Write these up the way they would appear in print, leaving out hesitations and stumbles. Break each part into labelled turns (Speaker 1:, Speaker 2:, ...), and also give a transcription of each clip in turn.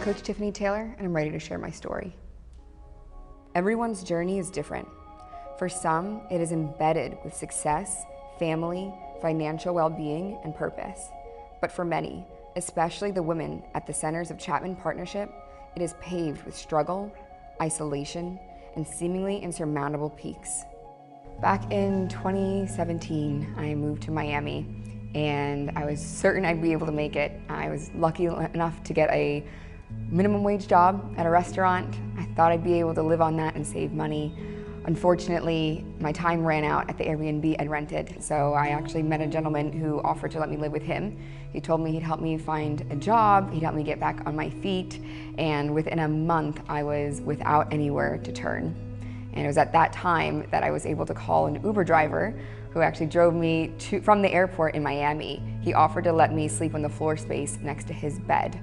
Speaker 1: Coach Tiffany Taylor, and I'm ready to share my story. Everyone's journey is different. For some, it is embedded with success, family, financial well-being, and purpose. But for many, especially the women at the centers of Chapman Partnership, it is paved with struggle, isolation, and seemingly insurmountable peaks. Back in 2017, I moved to Miami, and I was certain I'd be able to make it. I was lucky enough to get a minimum wage job at a restaurant. I thought I'd be able to live on that and save money. Unfortunately, my time ran out at the Airbnb I'd rented, so I actually met a gentleman who offered to let me live with him. He told me he'd help me find a job, he'd help me get back on my feet, and within a month I was without anywhere to turn. And it was at that time that I was able to call an Uber driver who actually drove me from the airport in Miami. He offered to let me sleep on the floor space next to his bed.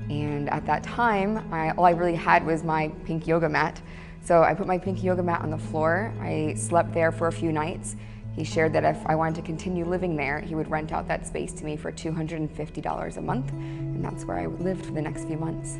Speaker 1: And at that time, all I really had was my pink yoga mat. So I put my pink yoga mat on the floor. I slept there for a few nights. He shared that if I wanted to continue living there, he would rent out that space to me for $250 a month. And that's where I lived for the next few months.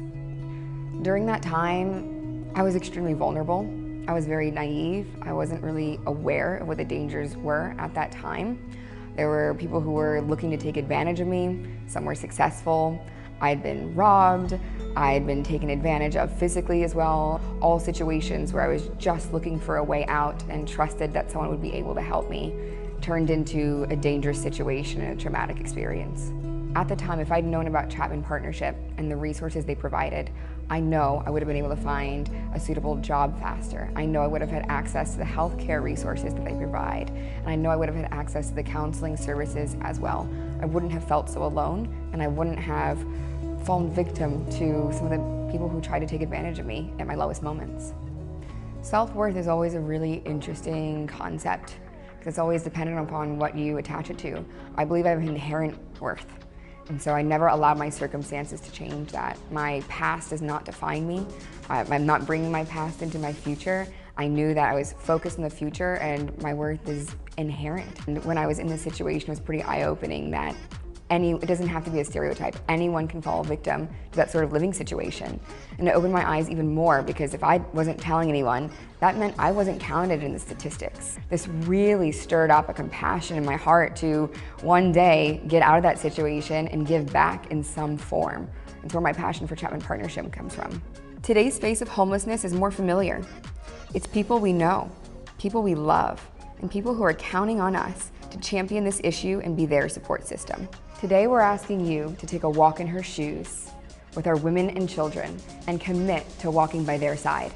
Speaker 1: During that time, I was extremely vulnerable. I was very naive. I wasn't really aware of what the dangers were at that time. There were people who were looking to take advantage of me. Some were successful. I'd been robbed. I'd been taken advantage of physically as well. All situations where I was just looking for a way out and trusted that someone would be able to help me turned into a dangerous situation and a traumatic experience. At the time, if I'd known about Chapman Partnership and the resources they provided, I know I would have been able to find a suitable job faster. I know I would have had access to the healthcare resources that they provide. And I know I would have had access to the counseling services as well. I wouldn't have felt so alone, and I wouldn't have fallen victim to some of the people who tried to take advantage of me at my lowest moments. Self-worth is always a really interesting concept because it's always dependent upon what you attach it to. I believe I have inherent worth. And so I never allowed my circumstances to change that. My past does not define me. I'm not bringing my past into my future. I knew that I was focused on the future and my worth is inherent. And when I was in this situation, it was pretty eye-opening that it doesn't have to be a stereotype. Anyone can fall victim to that sort of living situation. And it opened my eyes even more because if I wasn't telling anyone, that meant I wasn't counted in the statistics. This really stirred up a compassion in my heart to one day get out of that situation and give back in some form. It's where my passion for Chapman Partnership comes from. Today's face of homelessness is more familiar. It's people we know, people we love, and people who are counting on us to champion this issue and be their support system. Today we're asking you to take a walk in her shoes with our women and children and commit to walking by their side.